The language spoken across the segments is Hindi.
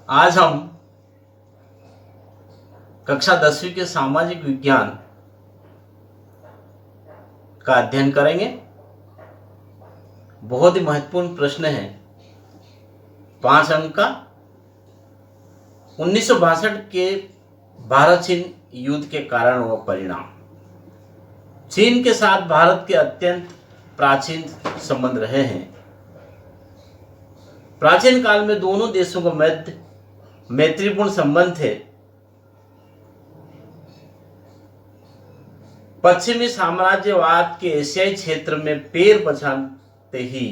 आज हम कक्षा 10वीं के सामाजिक विज्ञान का अध्ययन करेंगे। बहुत ही महत्वपूर्ण प्रश्न है, 5 अंक का। 1962 के भारत चीन युद्ध के कारण व परिणाम। चीन के साथ भारत के अत्यंत प्राचीन संबंध रहे हैं। प्राचीन काल में दोनों देशों के मध्य मैत्रीपूर्ण संबंध थे। पश्चिमी साम्राज्यवाद के एशियाई क्षेत्र में पैर पछाड़ते ही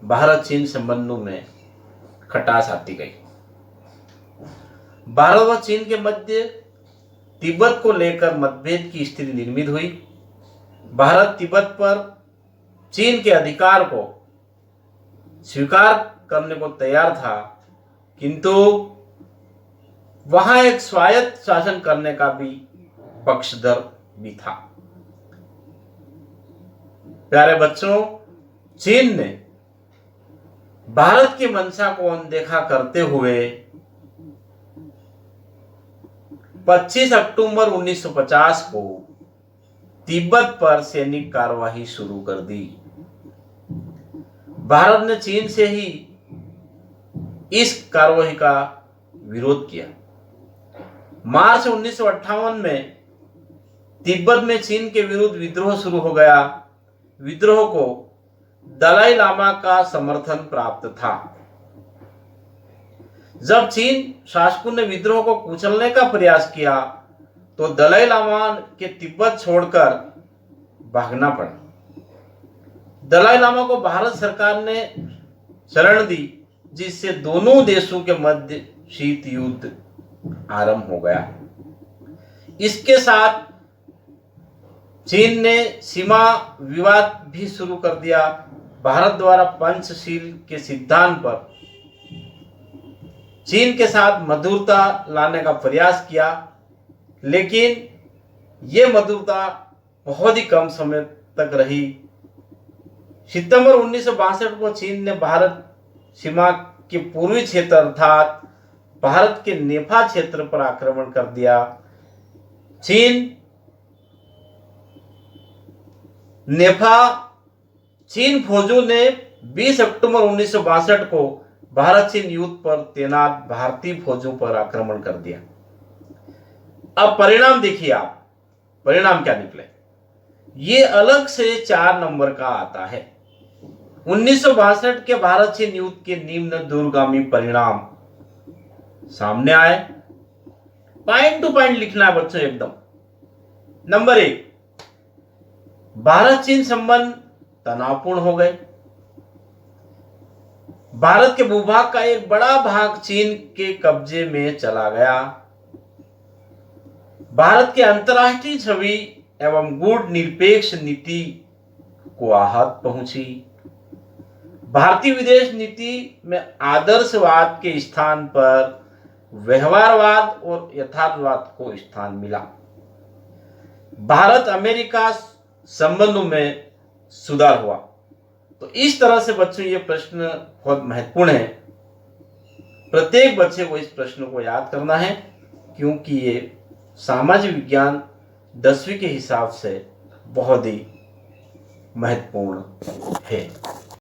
भारत चीन संबंधों में खटास आती गई। भारत व चीन के मध्य तिब्बत को लेकर मतभेद की स्थिति निर्मित हुई। भारत तिब्बत पर चीन के अधिकार को स्वीकार करने को तैयार था, किंतु वहां एक स्वायत्त शासन करने का भी पक्षधर भी था। प्यारे बच्चों, चीन ने भारत की मंशा को अनदेखा करते हुए 25 अक्टूबर 1950 को तिब्बत पर सैनिक कार्यवाही शुरू कर दी। भारत ने चीन से ही इस कार्यवाही का विरोध किया। मार्च 1958 में तिब्बत में चीन के विरुद्ध विद्रोह शुरू हो गया। विद्रोह को दलाई लामा का समर्थन प्राप्त था। जब चीन शासकों ने विद्रोह को कुचलने का प्रयास किया तो दलाई लामा के तिब्बत छोड़कर भागना पड़ा। दलाई लामा को भारत सरकार ने शरण दी, जिससे दोनों देशों के मध्य शीत युद्ध आरंभ हो गया। इसके साथ चीन ने सीमा विवाद भी शुरू कर दिया। भारत द्वारा पंचशील के सिद्धांत पर चीन के साथ मधुरता लाने का प्रयास किया, लेकिन यह मधुरता बहुत ही कम समय तक रही। सितंबर 1962 को चीन ने भारत सीमा के पूर्वी क्षेत्र अर्थात भारत के नेफा क्षेत्र पर आक्रमण कर दिया। चीन फौजों ने 20 अक्टूबर 1962 को भारत चीन युद्ध पर तैनात भारतीय फौजों पर आक्रमण कर दिया। अब परिणाम देखिए आप, परिणाम क्या निकले। ये अलग से 4 नंबर का आता है। 1962 के भारत चीन युद्ध के निम्न दूरगामी परिणाम सामने आए। पॉइंट टू पॉइंट लिखना है बच्चों एकदम। नंबर 1, भारत चीन संबंध तनावपूर्ण हो गए। भारत के भूभाग का एक बड़ा भाग चीन के कब्जे में चला गया। भारत के अंतर्राष्ट्रीय छवि एवं गुण निरपेक्ष नीति को आहत पहुंची। भारतीय विदेश नीति में आदर्शवाद के स्थान पर व्यवहारवाद और यथार्थवाद को स्थान मिला। भारत अमेरिका संबंधों में सुधार हुआ। तो इस तरह से बच्चों ये प्रश्न बहुत महत्वपूर्ण है। प्रत्येक बच्चे को इस प्रश्न को याद करना है, क्योंकि ये सामाजिक विज्ञान 10वीं के हिसाब से बहुत ही महत्वपूर्ण है।